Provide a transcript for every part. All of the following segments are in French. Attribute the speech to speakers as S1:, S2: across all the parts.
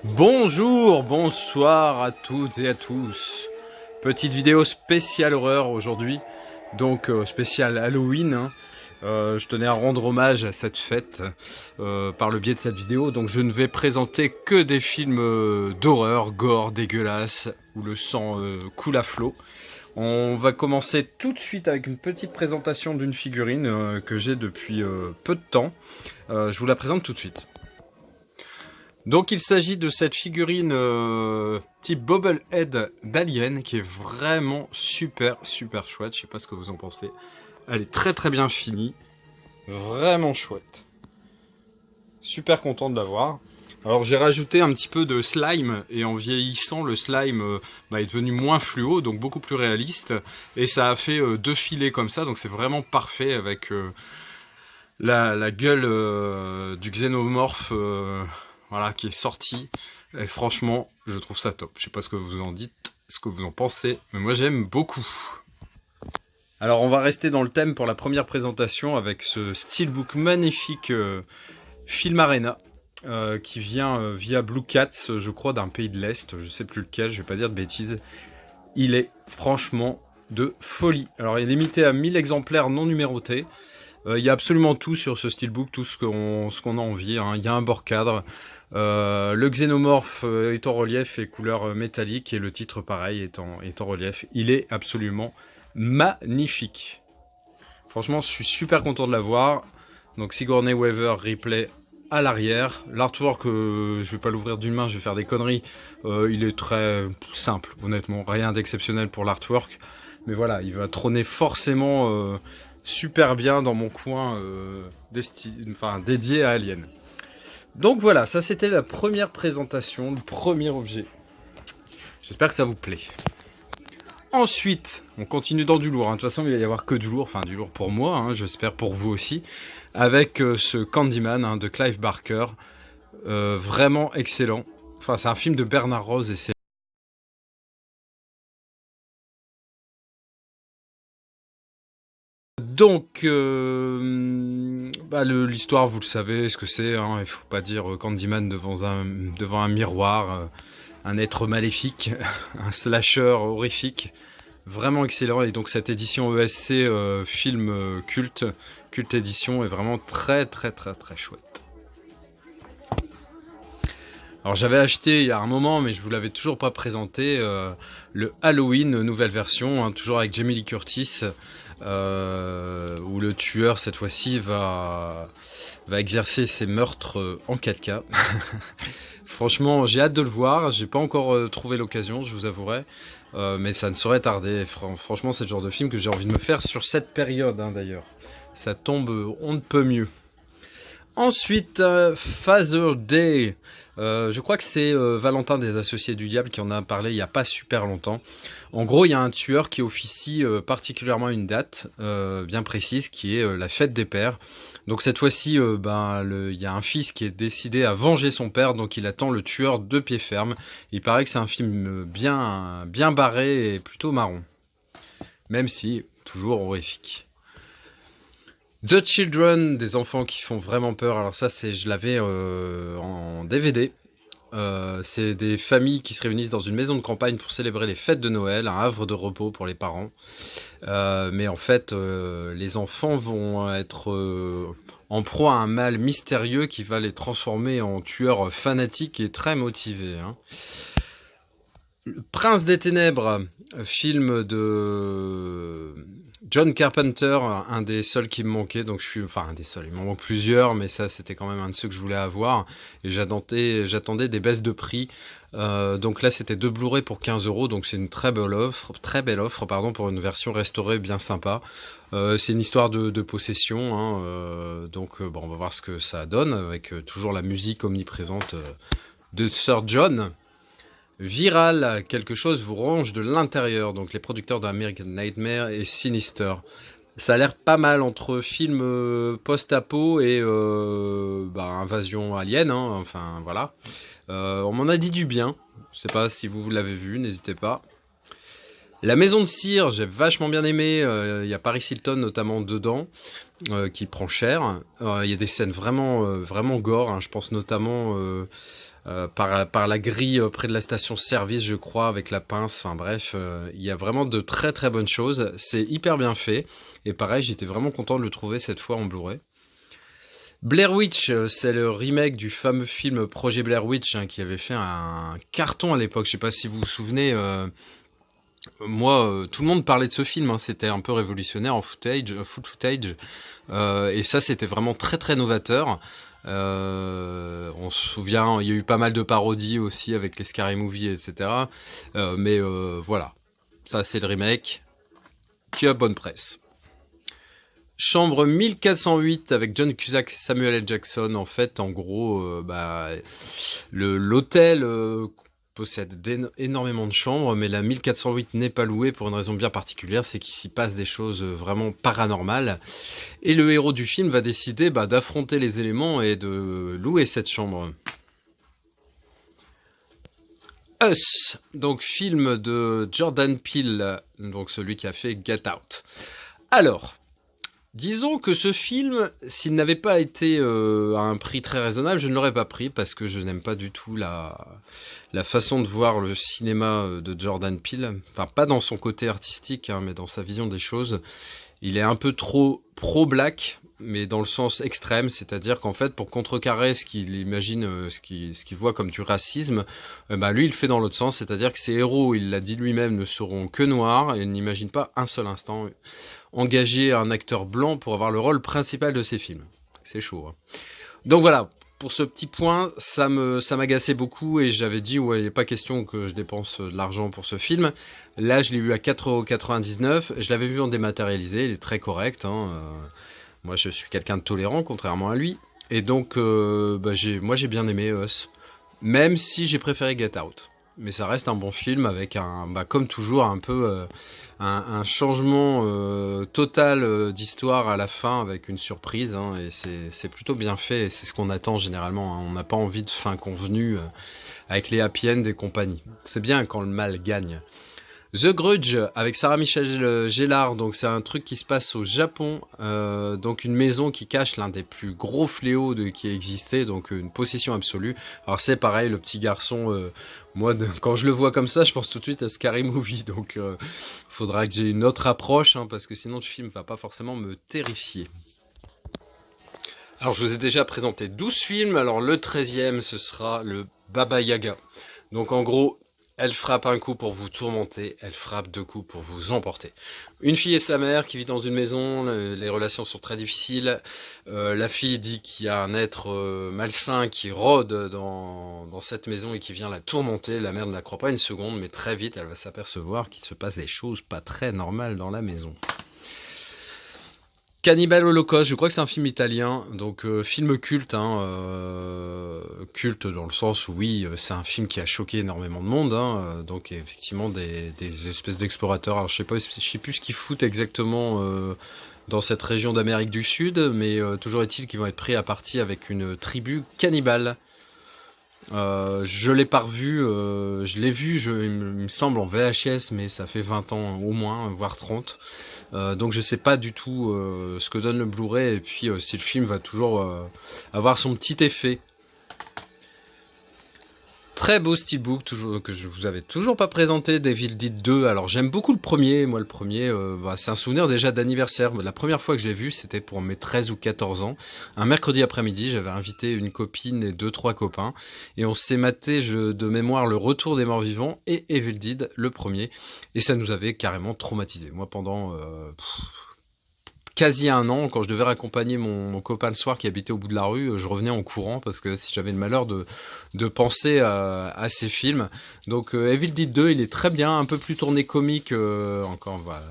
S1: Bonjour, bonsoir à toutes et à tous. Petite vidéo spéciale horreur aujourd'hui, donc spéciale Halloween. Hein. Je tenais à rendre hommage à cette fête par le biais de cette vidéo. Donc je ne vais présenter que des films d'horreur, gore, dégueulasse, où le sang coule à flot. On va commencer tout de suite avec une petite présentation d'une figurine que j'ai depuis peu de temps. Je vous la présente tout de suite. Donc il s'agit de cette figurine type Bobblehead d'Alien qui est vraiment super chouette. Je sais pas ce que vous en pensez. Elle est très bien finie. Vraiment chouette. Super content de l'avoir. Alors j'ai rajouté un petit peu de slime et en vieillissant le slime est devenu moins fluo, donc beaucoup plus réaliste. Et ça a fait deux filets comme ça, donc c'est vraiment parfait avec la gueule du xénomorphe. Voilà, qui est sorti. Et franchement, je trouve ça top. Je sais pas ce que vous en dites, ce que vous en pensez, mais moi j'aime beaucoup. Alors on va rester dans le thème pour la première présentation avec ce steelbook magnifique Film Arena qui vient via Blue Cats, je crois d'un pays de l'Est, je sais plus lequel, je vais pas dire de bêtises. Il est franchement de folie. Alors il est limité à 1000 exemplaires non numérotés. Il y a absolument tout sur ce steelbook, tout ce qu'on a envie. Hein. Il y a un bord cadre. Le xénomorphe est en relief et couleur métallique, et le titre pareil est en relief. Il est absolument magnifique. Franchement, je suis super content de l'avoir. Donc Sigourney Weaver, Ripley à l'arrière. L'artwork, je vais pas l'ouvrir d'une main, je vais faire des conneries. Il est très simple, honnêtement. Rien d'exceptionnel pour l'artwork. Mais voilà, il va trôner forcément super bien dans mon coin dédié à Alien. Donc voilà, ça c'était la première présentation, le premier objet. J'espère que ça vous plaît. Ensuite, on continue dans du lourd. Hein. De toute façon, il va y avoir que du lourd, enfin du lourd pour moi, hein, j'espère pour vous aussi. Avec ce Candyman de Clive Barker. Vraiment excellent. Enfin, c'est un film de Bernard Rose et c'est... Donc, l'histoire, vous le savez, ce que c'est. Hein, il faut pas dire Candyman devant un miroir, un être maléfique, un slasher horrifique, vraiment excellent. Et donc cette édition ESC film culte édition est vraiment très chouette. Alors j'avais acheté il y a un moment, mais je vous l'avais toujours pas présenté, le Halloween nouvelle version, hein, toujours avec Jamie Lee Curtis. Où le tueur cette fois-ci va exercer ses meurtres en 4K. Franchement, j'ai hâte de le voir. J'ai pas encore trouvé l'occasion, je vous avouerai, mais ça ne saurait tarder. Franchement, c'est le genre de film que j'ai envie de me faire sur cette période, hein, d'ailleurs. Ça tombe, on ne peut mieux. Ensuite, Father Day. Je crois que c'est Valentin des Associés du Diable qui en a parlé il n'y a pas super longtemps. En gros, il y a un tueur qui officie particulièrement une date bien précise, qui est la fête des pères. Donc cette fois-ci, il y a un fils qui est décidé à venger son père, donc il attend le tueur de pied ferme. Il paraît que c'est un film bien barré et plutôt marron. Même si, toujours horrifique. The Children, des enfants qui font vraiment peur. Alors ça, je l'avais en DVD. C'est des familles qui se réunissent dans une maison de campagne pour célébrer les fêtes de Noël, un havre de repos pour les parents. Mais en fait, les enfants vont être en proie à un mal mystérieux qui va les transformer en tueurs fanatiques et très motivés. Hein. Le Prince des Ténèbres, film de John Carpenter, un des seuls qui me manquait, donc un des seuls, il m'en manque plusieurs, mais ça c'était quand même un de ceux que je voulais avoir, et j'attendais des baisses de prix, donc là c'était 2 Blu-ray pour 15 €, donc c'est une très belle offre, pour une version restaurée bien sympa. C'est une histoire de possession, hein, donc on va voir ce que ça donne, avec toujours la musique omniprésente de Sir John. Viral, quelque chose vous ronge de l'intérieur. Donc les producteurs d'American Nightmare et Sinister. Ça a l'air pas mal entre film post-apo et invasion alien, hein, enfin voilà. On m'en a dit du bien, je sais pas si vous l'avez vu, n'hésitez pas. La Maison de Cire, j'ai vachement bien aimé, y a Paris Hilton notamment dedans, qui prend cher. Il y a des scènes vraiment gore, hein, je pense notamment par la grille près de la station-service, je crois, avec la pince. Enfin bref, il y a vraiment de très très bonnes choses. C'est hyper bien fait. Et pareil, j'étais vraiment content de le trouver cette fois en Blu-ray. Blair Witch, c'est le remake du fameux film Projet Blair Witch, hein, qui avait fait un carton à l'époque. Je sais pas si vous vous souvenez. Moi, tout le monde parlait de ce film. Hein. C'était un peu révolutionnaire en full footage. Et ça, c'était vraiment très très novateur. On se souvient, il y a eu pas mal de parodies aussi avec les Scary Movie, etc. Voilà, ça c'est le remake qui a bonne presse. Chambre 1408 avec John Cusack et Samuel L. Jackson. En fait, en gros, l'hôtel possède énormément de chambres, mais la 1408 n'est pas louée pour une raison bien particulière, c'est qu'il s'y passe des choses vraiment paranormales. Et le héros du film va décider d'affronter les éléments et de louer cette chambre. Us, donc film de Jordan Peele, donc celui qui a fait Get Out. Alors, disons que ce film, s'il n'avait pas été à un prix très raisonnable, je ne l'aurais pas pris parce que je n'aime pas du tout la façon de voir le cinéma de Jordan Peele. Enfin, pas dans son côté artistique, hein, mais dans sa vision des choses. Il est un peu trop pro-black, mais dans le sens extrême, c'est-à-dire qu'en fait, pour contrecarrer ce qu'il imagine, ce qu'il voit comme du racisme, lui, il le fait dans l'autre sens, c'est-à-dire que ses héros, il l'a dit lui-même, ne seront que noirs, et il n'imagine pas un seul instant engager un acteur blanc pour avoir le rôle principal de ses films. C'est chaud. Hein. Donc voilà, pour ce petit point, ça m'agaçait beaucoup et j'avais dit, ouais, il n'est pas question que je dépense de l'argent pour ce film. Là, je l'ai eu à 4,99 €. Je l'avais vu en dématérialisé, il est très correct. Hein. Moi, je suis quelqu'un de tolérant, contrairement à lui. Et donc, moi, j'ai bien aimé Us. Même si j'ai préféré Get Out. Mais ça reste un bon film avec comme toujours, un peu un changement total d'histoire à la fin avec une surprise. Hein, et c'est plutôt bien fait et c'est ce qu'on attend généralement. Hein. On n'a pas envie de fin convenue avec les happy end et compagnie. C'est bien quand le mal gagne. The Grudge avec Sarah Michelle Gellar, donc c'est un truc qui se passe au Japon, donc une maison qui cache l'un des plus gros fléaux qui a existé, donc une possession absolue. Alors c'est pareil, le petit garçon, quand je le vois comme ça, je pense tout de suite à Scary Movie, donc faudra que j'ai une autre approche, hein, parce que sinon le film va pas forcément me terrifier. Alors je vous ai déjà présenté 12 films, alors le 13e ce sera le Baba Yaga. Donc en gros, elle frappe un coup pour vous tourmenter, elle frappe deux coups pour vous emporter. Une fille et sa mère qui vit dans une maison, les relations sont très difficiles. La fille dit qu'il y a un être malsain qui rôde dans cette maison et qui vient la tourmenter. La mère ne la croit pas une seconde, mais très vite elle va s'apercevoir qu'il se passe des choses pas très normales dans la maison. Cannibal Holocaust, je crois que c'est un film italien, donc film culte, hein, culte dans le sens où oui, c'est un film qui a choqué énormément de monde, hein, donc effectivement des espèces d'explorateurs, alors je sais plus ce qu'ils foutent exactement dans cette région d'Amérique du Sud, mais toujours est-il qu'ils vont être pris à partie avec une tribu cannibale. Je l'ai pas revu, je l'ai vu, il me semble en VHS, mais ça fait 20 ans au moins, voire 30. Donc je sais pas du tout ce que donne le Blu-ray et puis si le film va toujours avoir son petit effet. Très beau steelbook, toujours, que je vous avais toujours pas présenté, Evil Dead 2. Alors j'aime beaucoup le premier, moi le premier, c'est un souvenir déjà d'anniversaire. La première fois que je l'ai vu, c'était pour mes 13 ou 14 ans. Un mercredi après-midi, j'avais invité une copine et 2-3 copains. Et on s'est maté de mémoire Le Retour des Morts Vivants et Evil Dead, le premier. Et ça nous avait carrément traumatisé. Moi pendant quasi un an, quand je devais raccompagner mon copain le soir qui habitait au bout de la rue, je revenais en courant parce que si j'avais le malheur de penser à ces films. Donc Evil Dead 2, il est très bien, un peu plus tourné comique. Encore voilà,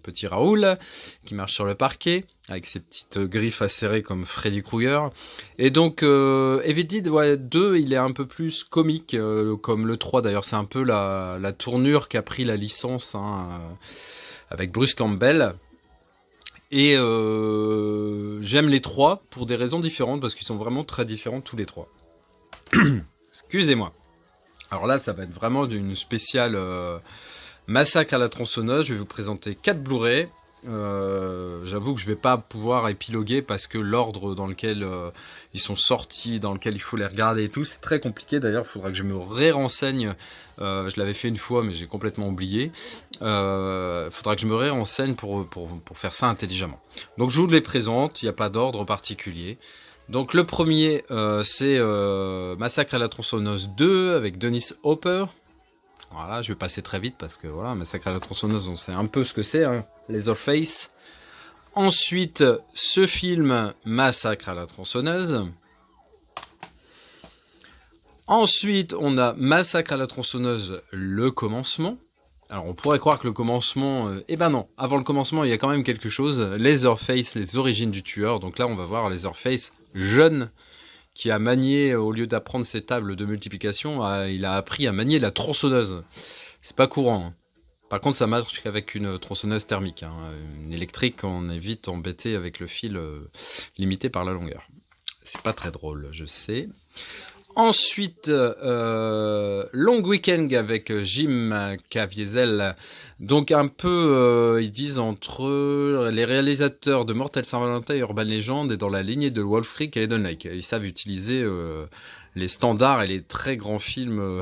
S1: petit Raoul qui marche sur le parquet avec ses petites griffes acérées comme Freddy Krueger. Et donc Evil Dead 2, il est un peu plus comique, comme le 3 d'ailleurs. C'est un peu la tournure qu'a pris la licence avec Bruce Campbell. Et j'aime les trois pour des raisons différentes, parce qu'ils sont vraiment très différents tous les trois. Excusez-moi. Alors là, ça va être vraiment d'une spéciale massacre à la tronçonneuse. Je vais vous présenter 4 Blu-ray. J'avoue que je vais pas pouvoir épiloguer parce que l'ordre dans lequel ils sont sortis, dans lequel il faut les regarder et tout, c'est très compliqué. D'ailleurs, il faudra que je me ré-renseigne. Je l'avais fait une fois, mais j'ai complètement oublié. Faudra que je me ré-renseigne pour faire ça intelligemment. Donc je vous les présente, il n'y a pas d'ordre particulier. Donc le premier, c'est Massacre à la tronçonneuse 2 avec Dennis Hopper. Voilà, je vais passer très vite parce que voilà, Massacre à la tronçonneuse, on sait un peu ce que c'est, hein, Leatherface. Ensuite, ce film, Massacre à la tronçonneuse. Ensuite, on a Massacre à la tronçonneuse, le commencement. Alors, on pourrait croire que le commencement... eh ben non, avant le commencement, il y a quand même quelque chose. Leatherface, les origines du tueur. Donc là, on va voir Leatherface jeune, qui a manié, au lieu d'apprendre ses tables de multiplication, il a appris à manier la tronçonneuse. C'est pas courant. Hein. Par contre, ça marche qu'avec une tronçonneuse thermique. Hein. Une électrique, on est vite embêté avec le fil limité par la longueur. C'est pas très drôle, je sais. Ensuite, Long Weekend avec Jim Caviezel. Donc un peu, ils disent entre les réalisateurs de Mortal Saint-Valentin et Urban Legend et dans la lignée de Wolf Creek et Hidden Lake. Ils savent utiliser les standards et les très grands films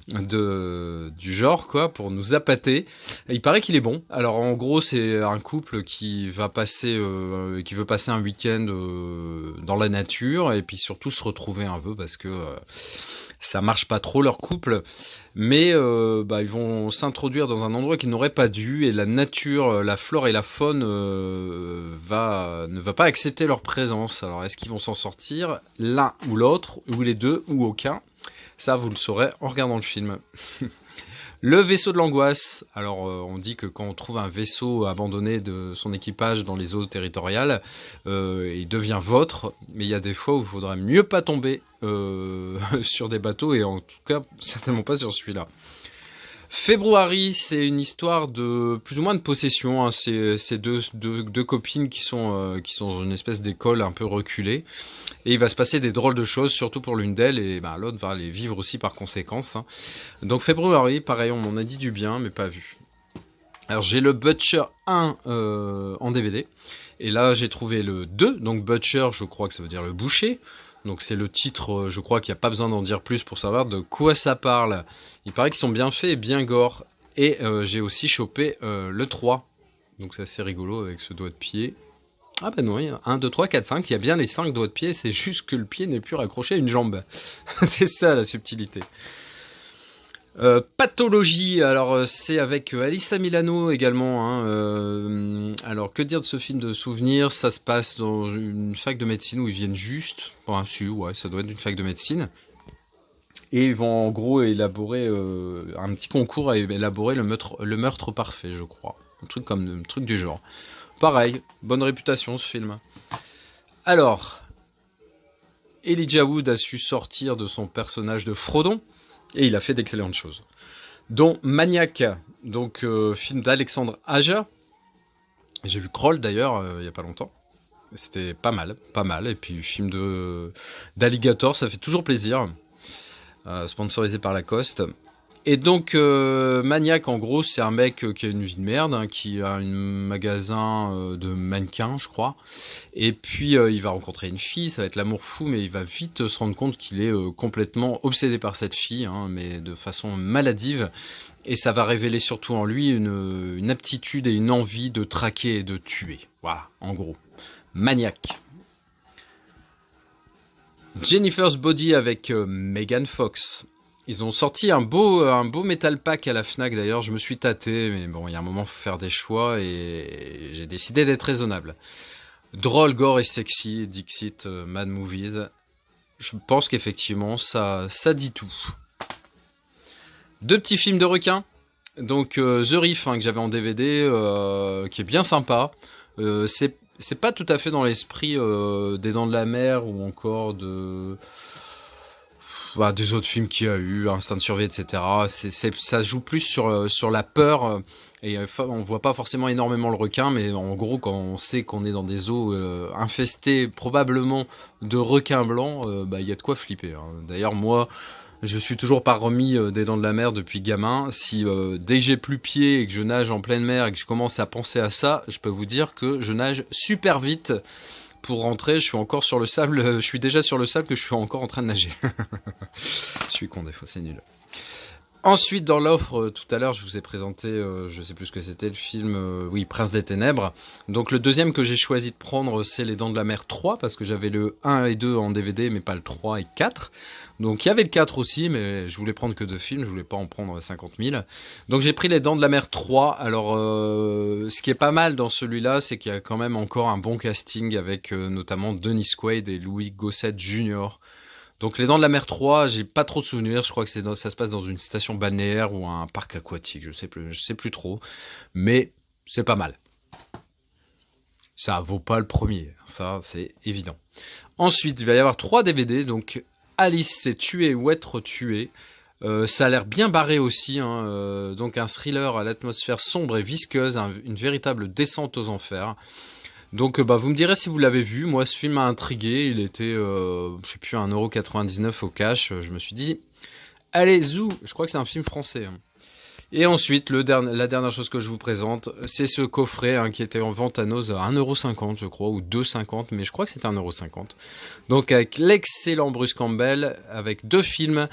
S1: du genre, quoi, pour nous appâter. Et il paraît qu'il est bon. Alors en gros, c'est un couple qui va passer, qui veut passer un week-end dans la nature et puis surtout se retrouver un peu parce que ça marche pas trop leur couple. Mais ils vont s'introduire dans un endroit qu'ils n'auraient pas dû et la nature, la flore et la faune ne va pas accepter leur présence. Alors est-ce qu'ils vont s'en sortir l'un ou l'autre, ou les deux, ou aucun? Ça, vous le saurez en regardant le film. Le vaisseau de l'angoisse. Alors, on dit que quand on trouve un vaisseau abandonné de son équipage dans les eaux territoriales, il devient vôtre. Mais il y a des fois où il faudrait mieux pas tomber sur des bateaux, et en tout cas, certainement pas sur celui-là. February, c'est une histoire de plus ou moins de possession. Hein. C'est deux copines qui sont dans une espèce d'école un peu reculée. Et il va se passer des drôles de choses, surtout pour l'une d'elles, et l'autre va les vivre aussi par conséquence. Hein. Donc February, pareil, on m'en a dit du bien, mais pas vu. Alors j'ai le Butcher 1 en DVD, et là j'ai trouvé le 2, donc Butcher, je crois que ça veut dire le boucher. Donc c'est le titre, je crois qu'il n'y a pas besoin d'en dire plus pour savoir de quoi ça parle. Il paraît qu'ils sont bien faits et bien gore. Et j'ai aussi chopé le 3, donc c'est assez rigolo avec ce doigt de pied. Ah ben non, il y a 1, 2, 3, 4, 5, il y a bien les 5 doigts de pied, c'est juste que le pied n'est plus raccroché à une jambe. C'est ça la subtilité. Pathologie, alors c'est avec Alyssa Milano également. Hein, alors que dire de ce film de souvenirs? Ça se passe dans une fac de médecine où ils viennent juste. Enfin, ouais, ça doit être une fac de médecine. Et ils vont en gros élaborer un petit concours à élaborer le meurtre parfait, je crois. Un truc du genre. Pareil, bonne réputation ce film. Alors, Elijah Wood a su sortir de son personnage de Frodon, et il a fait d'excellentes choses. Dont Maniac, donc film d'Alexandre Aja. J'ai vu Kroll d'ailleurs il y a pas longtemps. C'était pas mal. Et puis film d'Alligator, ça fait toujours plaisir. Sponsorisé par Lacoste. Et donc, Maniac, en gros, c'est un mec qui a une vie de merde, hein, qui a un magasin de mannequins, je crois. Et puis, il va rencontrer une fille, ça va être l'amour fou, mais il va vite se rendre compte qu'il est complètement obsédé par cette fille, hein, mais de façon maladive. Et ça va révéler surtout en lui une aptitude et une envie de traquer et de tuer. Voilà, en gros. Maniac. Jennifer's Body avec Megan Fox. Ils ont sorti un beau Metal Pack à la Fnac d'ailleurs, je me suis tâté, mais bon, il y a un moment, faut faire des choix et j'ai décidé d'être raisonnable. Drôle, gore et sexy, Dixit, Mad Movies. Je pense qu'effectivement, ça dit tout. Deux petits films de requins. Donc The Reef, hein, que j'avais en DVD, qui est bien sympa. C'est pas tout à fait dans l'esprit des Dents de la Mer ou encore des autres films qu'il y a eu, Instinct de survie, etc. Ça joue plus sur la peur, et on voit pas forcément énormément le requin, mais en gros, quand on sait qu'on est dans des eaux infestées probablement de requins blancs, il y a de quoi flipper. Hein. D'ailleurs, moi, je suis toujours pas remis des Dents de la Mer depuis gamin. Si dès que j'ai plus pied et que je nage en pleine mer et que je commence à penser à ça, je peux vous dire que je nage super vite. Pour rentrer, je suis encore sur le sable, je suis déjà sur le sable que je suis encore en train de nager. Je suis con des fois, c'est nul. Ensuite, dans l'offre, tout à l'heure, je vous ai présenté, je sais plus ce que c'était le film, oui, Prince des Ténèbres. Donc le deuxième que j'ai choisi de prendre, c'est Les Dents de la Mer 3, parce que j'avais le 1 et 2 en DVD, mais pas le 3 et 4. Donc il y avait le 4 aussi, mais je voulais prendre que 2 films, je voulais pas en prendre 50 000. Donc j'ai pris Les Dents de la Mer 3. Alors ce qui est pas mal dans celui-là, c'est qu'il y a quand même encore un bon casting avec notamment Dennis Quaid et Louis Gossett Jr. Donc Les Dents de la Mer 3, j'ai pas trop de souvenirs, je crois que ça se passe dans une station balnéaire ou un parc aquatique, je sais plus trop, mais c'est pas mal. Ça vaut pas le premier, ça c'est évident. Ensuite, il va y avoir 3 DVD, donc Alice s'est tuée ou être tuée. Ça a l'air bien barré aussi, hein, donc un thriller à l'atmosphère sombre et visqueuse, une véritable descente aux enfers. Donc vous me direz si vous l'avez vu, moi ce film m'a intrigué, il était, je sais plus, 1,99 € au cash, je me suis dit, allez zou, je crois que c'est un film français. Hein. Et ensuite, la dernière chose que je vous présente, c'est ce coffret qui était en vente à Noz à 1,50 € je crois, ou 2,50 €, mais je crois que c'était 1,50 €. Donc avec l'excellent Bruce Campbell, avec 2 films,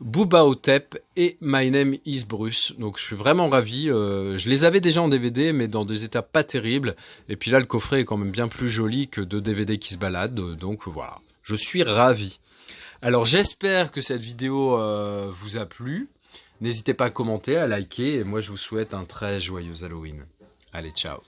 S1: Booba Otep et My Name is Bruce. Donc je suis vraiment ravi. Je les avais déjà en DVD, mais dans des états pas terribles. Et puis là, le coffret est quand même bien plus joli que 2 DVD qui se baladent. Donc voilà, je suis ravi. Alors j'espère que cette vidéo vous a plu. N'hésitez pas à commenter, à liker. Et moi, je vous souhaite un très joyeux Halloween. Allez, ciao.